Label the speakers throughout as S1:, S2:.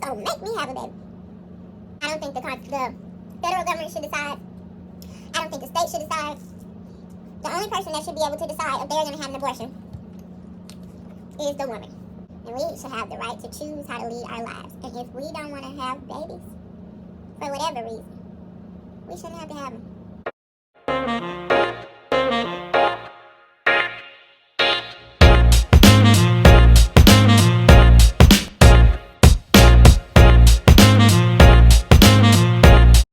S1: gonna make me have a baby. I don't think the federal government should decide. I don't think the state should decide. The only person that should be able to decide if they're gonna have an abortion is the woman. And we should have the right to choose how to lead our lives. And if we don't want to have babies, for whatever reason, we shouldn't have to have them.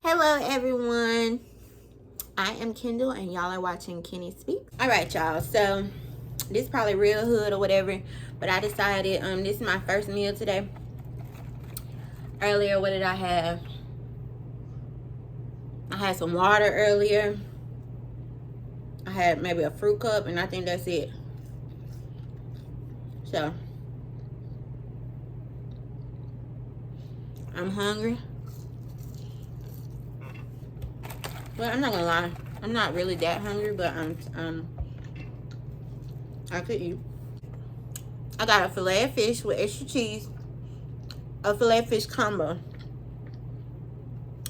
S2: Hello everyone, I am Kendall and y'all are watching Keni Speaks. Alright y'all, so this is probably real hood or whatever, but I decided this is my first meal today. Earlier, what did I have? I had some water earlier. I had maybe a fruit cup and I think that's it. So I'm hungry. Well, I'm not gonna lie, I'm not really that hungry, but I could eat. I got a fillet of fish with extra cheese, a fillet of fish combo.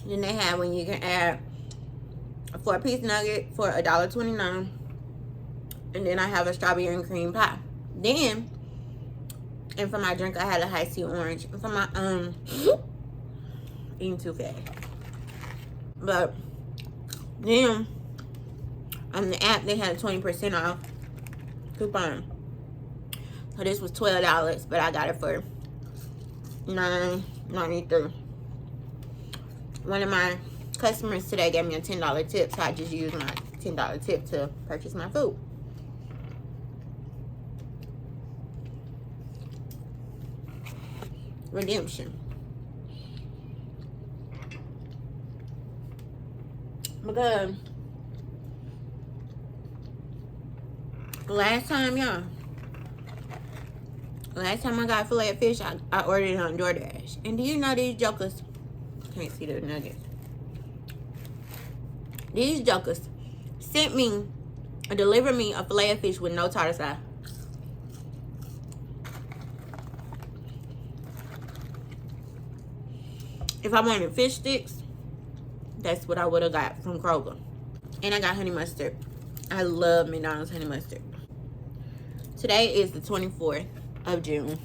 S2: Then they have when you can add a 4-piece nugget for $1.29, and then I have a strawberry and cream pie. Then, and for my drink, I had a iced tea orange. And for my eating too fast, but then on the app they had a 20% off coupon. So this was $12, but I got it for $9.93. One of my customers today gave me a $10 tip, so I just used my $10 tip to purchase my food. Redemption. Because last time I got filet of fish, I ordered it on DoorDash. And do you know these jokers? Can't see the nuggets. These jokers sent me or delivered me a filet of fish with no tartar sauce. If I wanted fish sticks, that's what I would have got from Kroger. And I got honey mustard. I love McDonald's honey mustard. Today is the 24th of June.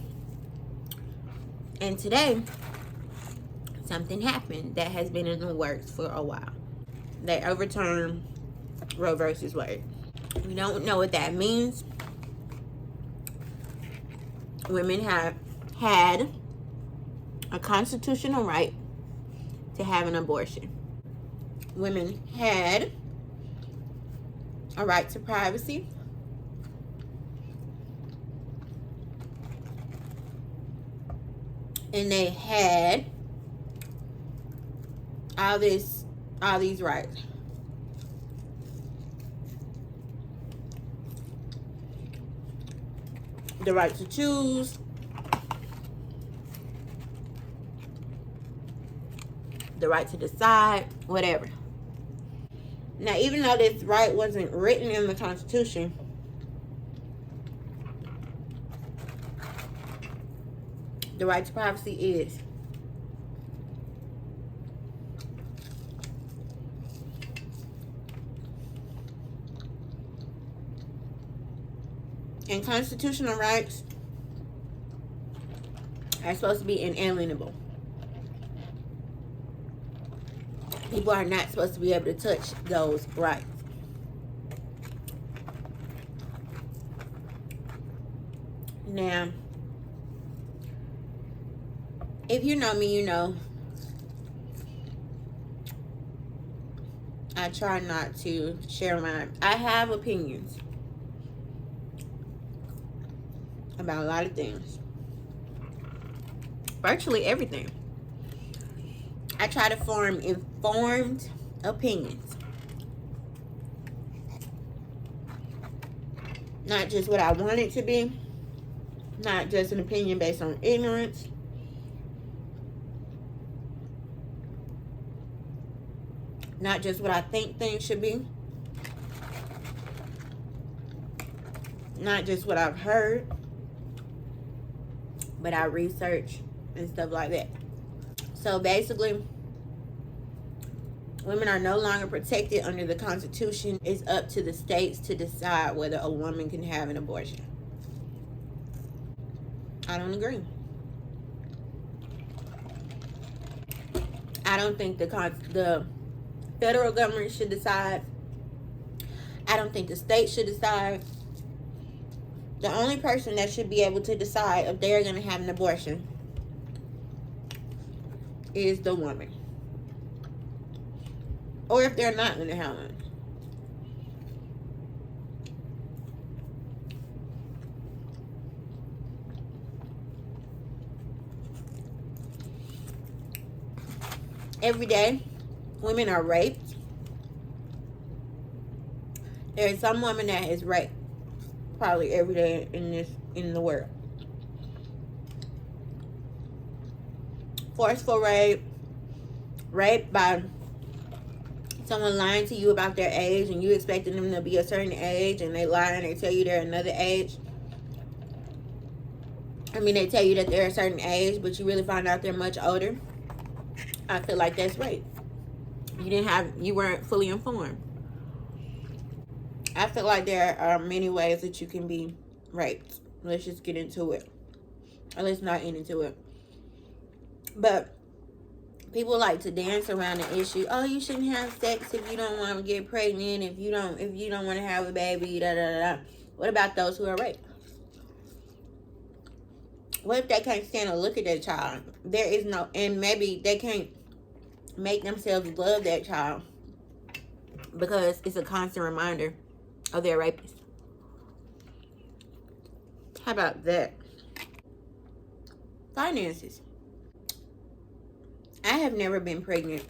S2: And today, something happened that has been in the works for a while. They overturned Roe versus Wade. We don't know what that means. Women have had a constitutional right to have an abortion. Women had a right to privacy. And they had all these rights. The right to choose. The right to decide, whatever. Now, even though this right wasn't written in the Constitution, the right to privacy is. And constitutional rights are supposed to be inalienable. People are not supposed to be able to touch those rights. Now, if you know me, you know I try not to share I have opinions about a lot of things. Virtually everything. I try to form informed opinions. Not just what I want it to be. Not just an opinion based on ignorance. Not just what I think things should be. Not just what I've heard. But I research and stuff like that. So basically, women are no longer protected under the Constitution. It's up to the states to decide whether a woman can have an abortion. I don't agree. I don't think the federal government should decide. I don't think the state should decide. The only person that should be able to decide if they're going to have an abortion is the woman. Or if they're not going to have one. Every day, women are raped. There is some woman that is raped probably every day in the world. Forceful rape, rape by someone lying to you about their age and you expecting them to be a certain age and they lie and they tell you they're another age. I mean, they tell you that they're a certain age, but you really find out they're much older. I feel like that's rape. You weren't fully informed. I feel like there are many ways that you can be raped. Let's just get into it. Or let's not get into it. But people like to dance around the issue. Oh, you shouldn't have sex if you don't want to get pregnant, if you don't want to have a baby, da da da. What about those who are raped? What if they can't stand to look at their child? There is no, and maybe they can't make themselves love that child because it's a constant reminder of their rapist. How about that? Finances. I have never been pregnant,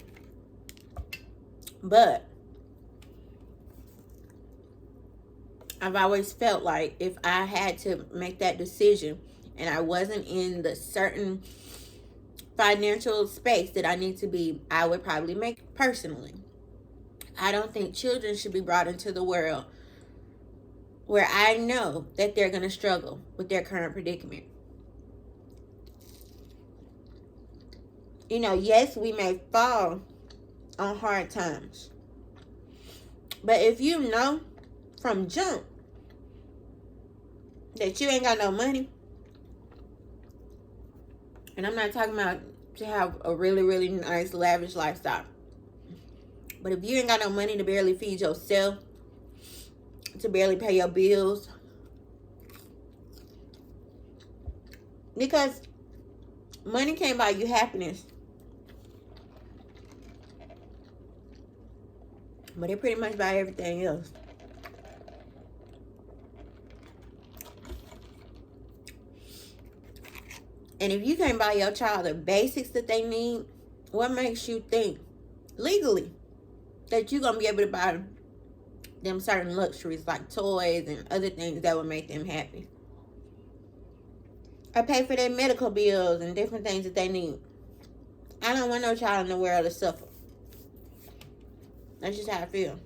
S2: but I've always felt like if I had to make that decision and I wasn't in the certain financial space that I need to be, I would probably make it personally. I don't think children should be brought into the world where I know that they're going to struggle with their current predicament. You know, yes, we may fall on hard times. But if you know from jump that you ain't got no money, and I'm not talking about to have a really, really nice, lavish lifestyle. But if you ain't got no money to barely feed yourself, to barely pay your bills, because money can't buy you happiness, but it pretty much buy everything else. And if you can't buy your child the basics that they need, what makes you think legally that you're going to be able to buy them certain luxuries like toys and other things that would make them happy? Or pay for their medical bills and different things that they need. I don't want no child in the world to suffer. That's just how I feel.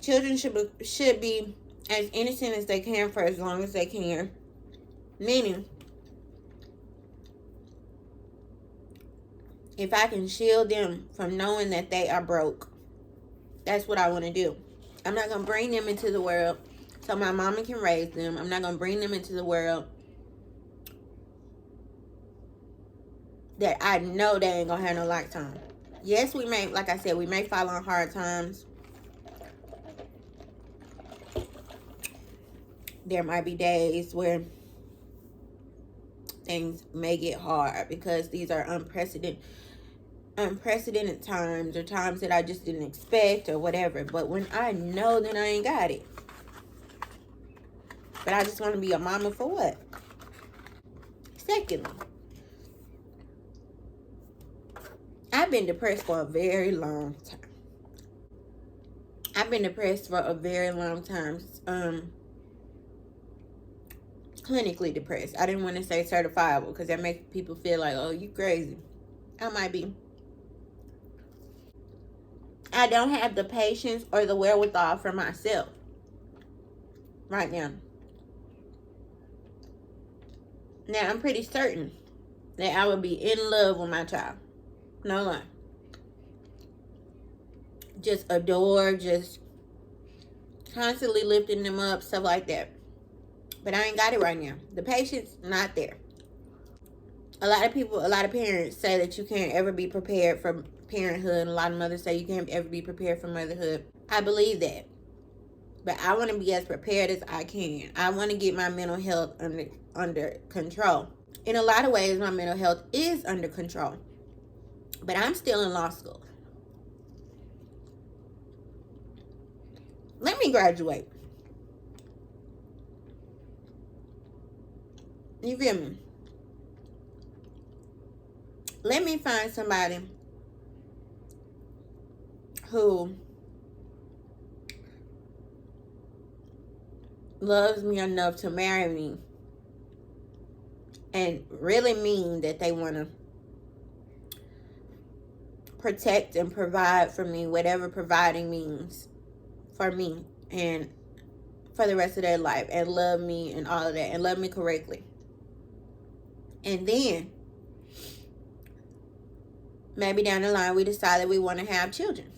S2: Children should be as innocent as they can for as long as they can. Meaning, if I can shield them from knowing that they are broke, that's what I want to do. I'm not going to bring them into the world so my mama can raise them. I'm not going to bring them into the world that I know they ain't going to have no lifetime. Yes, we may, like I said, we may fall on hard times. There might be days where things may get hard because these are unprecedented times, or times that I just didn't expect or whatever. But when I know, then I ain't got it. But I just want to be a mama for what? Secondly, I've been depressed for a very long time. Clinically depressed. I didn't want to say certifiable because that makes people feel like, oh, you crazy. I might be. I don't have the patience or the wherewithal for myself right now. Now, I'm pretty certain that I would be in love with my child. No lie. Just adore, just constantly lifting them up, stuff like that. But I ain't got it right now. The patience, not there. A lot of parents say that you can't ever be prepared for parenthood. And a lot of mothers say you can't ever be prepared for motherhood. I believe that. But I want to be as prepared as I can. I want to get my mental health under control. In a lot of ways, my mental health is under control. But I'm still in law school. Let me graduate. You feel me? Let me find somebody who loves me enough to marry me and really mean that they want to protect and provide for me, whatever providing means for me and for the rest of their life, and love me and all of that, and love me correctly. And then maybe down the line we decide that we want to have children.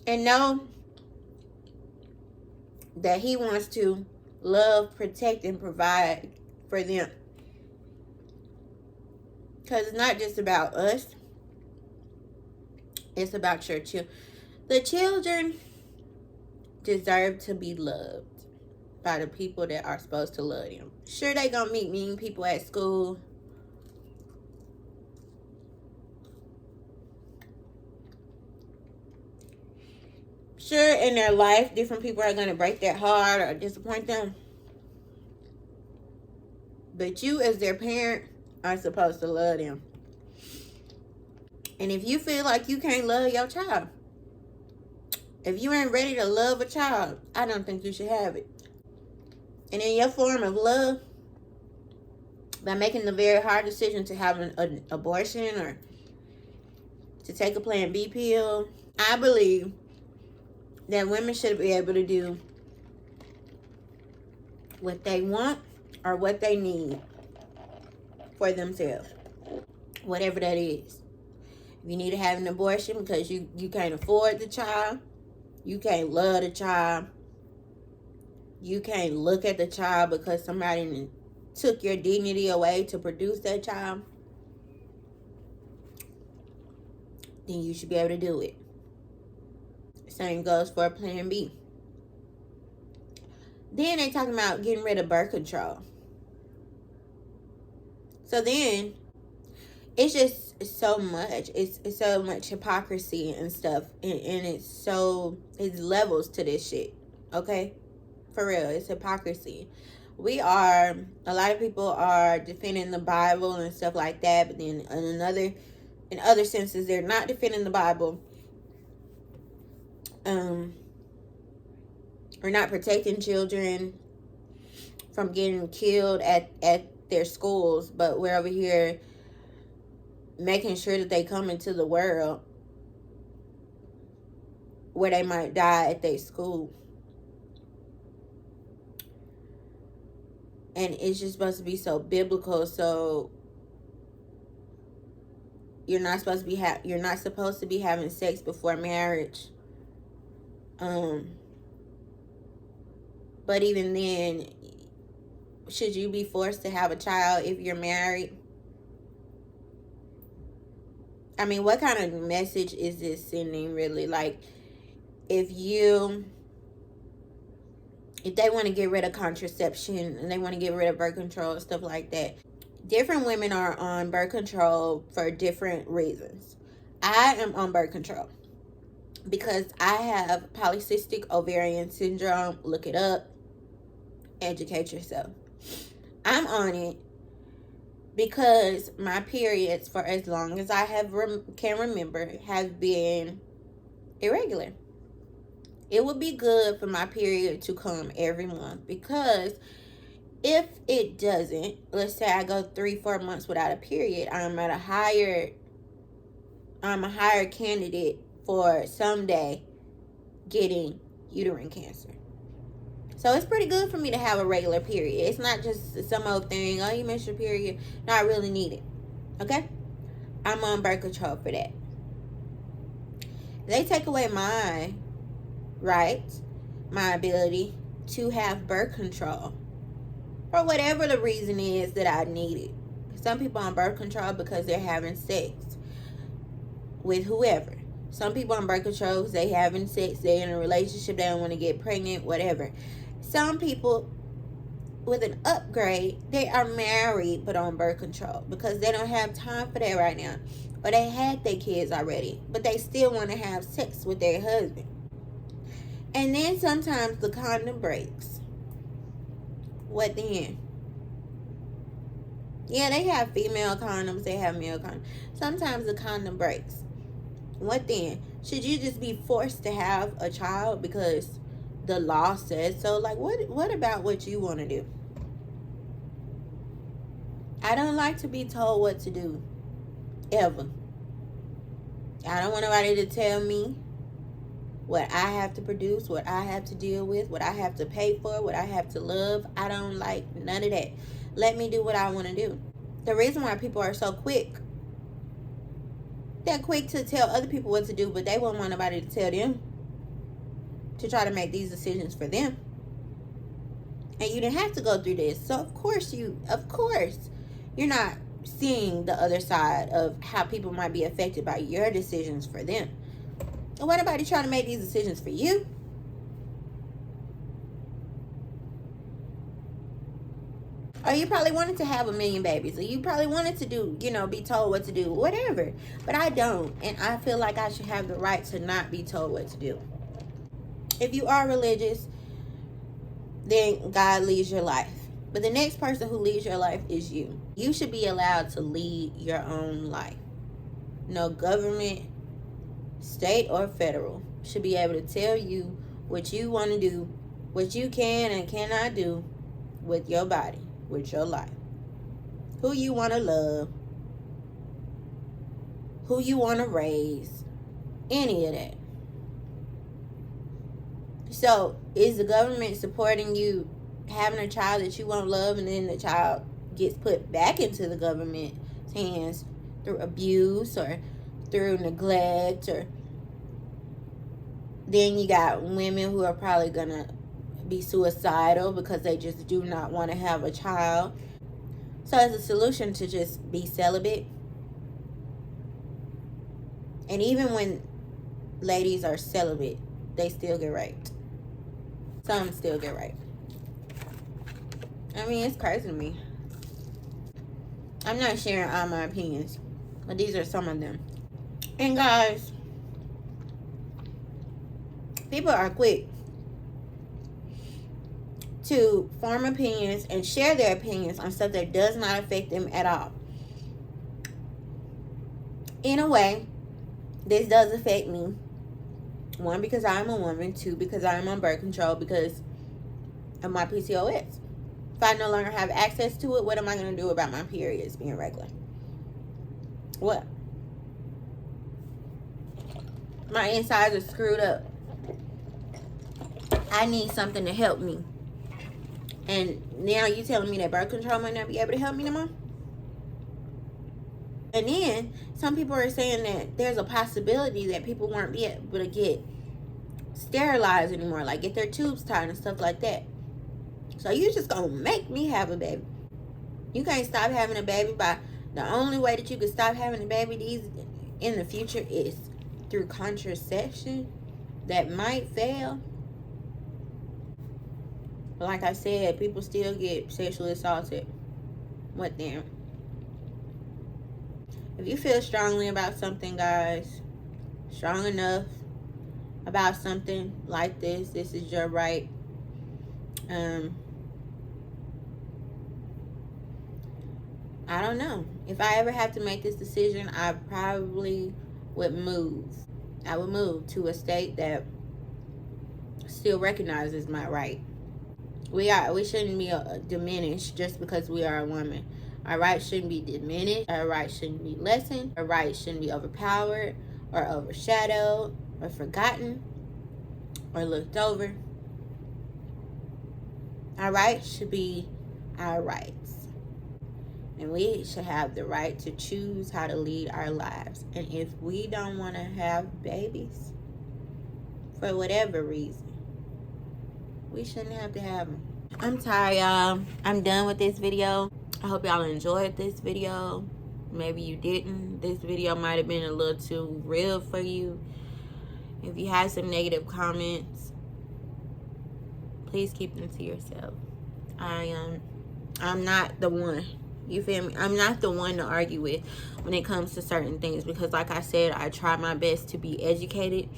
S2: And know that he wants to love, protect, and provide for them. Because it's not just about us. It's about your children. The children deserve to be loved by the people that are supposed to love them. Sure, they gonna meet mean people at school. Sure, in their life, different people are gonna break their heart or disappoint them. But you, as their parent, are supposed to love them. And if you feel like you can't love your child, if you ain't ready to love a child, I don't think you should have it. And in your form of love, by making the very hard decision to have an abortion or to take a Plan B pill, I believe that women should be able to do what they want or what they need for themselves, whatever that is. If you need to have an abortion because you can't afford the child, you can't love the child, you can't look at the child because somebody took your dignity away to produce that child, then you should be able to do it. Same goes for Plan B. Then they talking about getting rid of birth control. So then it's just so much. It's so much hypocrisy and stuff. And it's levels to this shit. Okay? For real, it's hypocrisy. A lot of people are defending the Bible and stuff like that, but then in other senses, they're not defending the Bible. We're not protecting children from getting killed at their schools, but we're over here making sure that they come into the world where they might die at their school. And it's just supposed to be so biblical. So you're not supposed to be having sex before marriage. But even then, should you be forced to have a child if you're married? I mean, what kind of message is this sending, really? Like, if they want to get rid of contraception and they want to get rid of birth control and stuff like that, different women are on birth control for different reasons. I am on birth control because I have polycystic ovarian syndrome. Look it up. Educate yourself. I'm on it because my periods, for as long as I can remember, have been irregular. It would be good for my period to come every month, because if it doesn't, let's say I go 3-4 months without a period, I'm a higher candidate for someday getting uterine cancer. So it's pretty good for me to have a regular period. It's not just some old thing. Oh, you missed your period. No, I really need it. Okay? I'm on birth control for that. They take away my rights, my ability to have birth control for whatever the reason is that I need it. Some people on birth control because they're having sex with whoever. Some people on birth control because they having sex, they're in a relationship, they don't want to get pregnant, whatever. Some people with an upgrade, they are married but on birth control because they don't have time for that right now. Or they had their kids already, but they still want to have sex with their husband. And then sometimes the condom breaks. What then? Yeah, they have female condoms, they have male condoms. Sometimes the condom breaks. What then? Should you just be forced to have a child because the law says so? Like, what about what you want to do? I don't like to be told what to do. Ever. I don't want nobody to tell me what I have to produce, what I have to deal with, what I have to pay for, what I have to love. I don't like none of that. Let me do what I want to do. The reason why people are so quick, they're quick to tell other people what to do, but they won't want nobody to tell them to try to make these decisions for them. And you didn't have to go through this. So of course you're not seeing the other side of how people might be affected by your decisions for them. And what about you trying to make these decisions for you? Or you probably wanted to have 1 million babies. Or you probably wanted to do, be told what to do. Whatever. But I don't. And I feel like I should have the right to not be told what to do. If you are religious, then God leads your life. But the next person who leads your life is you. You should be allowed to lead your own life. No government, state or federal, should be able to tell you what you want to do, what you can and cannot do with your body, with your life. Who you want to love, who you want to raise, any of that. So, is the government supporting you having a child that you won't love, and then the child gets put back into the government's hands through abuse or through neglect? Or then you got women who are probably gonna be suicidal because they just do not want to have a child. So as a solution to just be celibate. And even when ladies are celibate, they still get raped. Some still get raped. I mean, it's crazy to me. I'm not sharing all my opinions, but these are some of them. And guys, people are quick to form opinions and share their opinions on stuff that does not affect them at all. In a way, this does affect me. 1, because I'm a woman. 2, because I'm on birth control because of my PCOS. If I no longer have access to it, what am I going to do about my periods being regular? What? My insides are screwed up. I need something to help me. And now you telling me that birth control might not be able to help me no more? And then some people are saying that there's a possibility that people won't be able to get sterilized anymore, like get their tubes tied and stuff like that. So you just gonna make me have a baby. You can't stop having a baby by the only way that you can stop having a baby in the future is through contraception that might fail. But like I said, people still get sexually assaulted. What then? If you feel strongly about something, guys, strong enough about something like this is your right. I don't know. If I ever have to make this decision, I probably would move. I would move to a state that still recognizes my right. We shouldn't be diminished just because we are a woman. Our rights shouldn't be diminished. Our rights shouldn't be lessened. Our rights shouldn't be overpowered or overshadowed or forgotten or looked over. Our rights should be our rights. And we should have the right to choose how to lead our lives. And if we don't want to have babies, for whatever reason, we shouldn't have to have them. I'm tired, y'all. I'm done with this video. I hope y'all enjoyed this video. Maybe you didn't. This video might have been a little too real for you. If you have some negative comments, please keep them to yourself. I'm not the one. You feel me? I'm not the one to argue with when it comes to certain things, because like I said, I try my best to be educated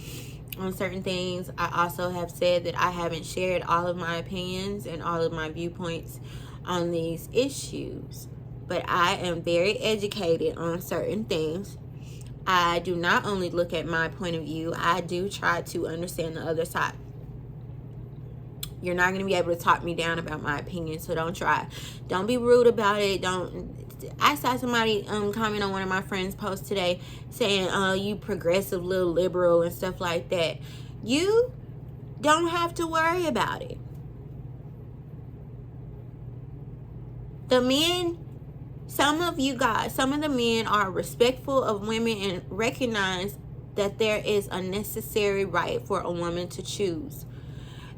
S2: on certain things. I also have said that I haven't shared all of my opinions and all of my viewpoints on these issues, but I am very educated on certain things. I do not only look at my point of view, I do try to understand the other side. You're not going to be able to talk me down about my opinion, so don't try. Don't be rude about it. I saw somebody comment on one of my friends' posts today saying, you progressive little liberal and stuff like that. You don't have to worry about it. The men, some of the men are respectful of women and recognize that there is a necessary right for a woman to choose.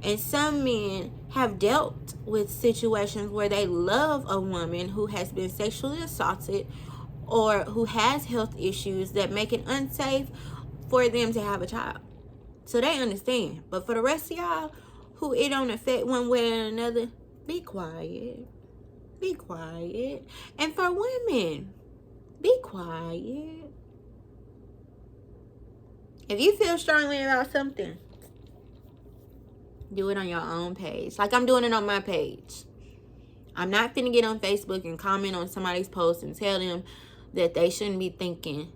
S2: And some men have dealt with situations where they love a woman who has been sexually assaulted or who has health issues that make it unsafe for them to have a child. So they understand. But for the rest of y'all who it don't affect one way or another, be quiet. Be quiet. And for women, be quiet. If you feel strongly about something, do it on your own page. Like I'm doing it on my page. I'm not finna get on Facebook and comment on somebody's post and tell them that they shouldn't be thinking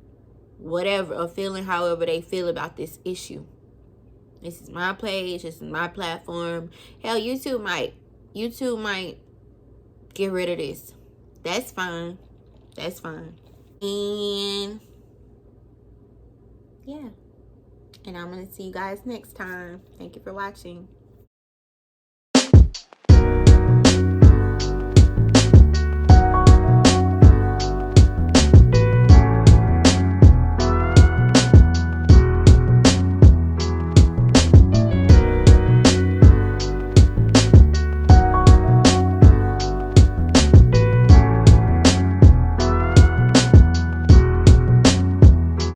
S2: whatever or feeling however they feel about this issue. This is my page. This is my platform. Hell, YouTube might get rid of this. That's fine. That's fine. And yeah. And I'm going to see you guys next time. Thank you for watching.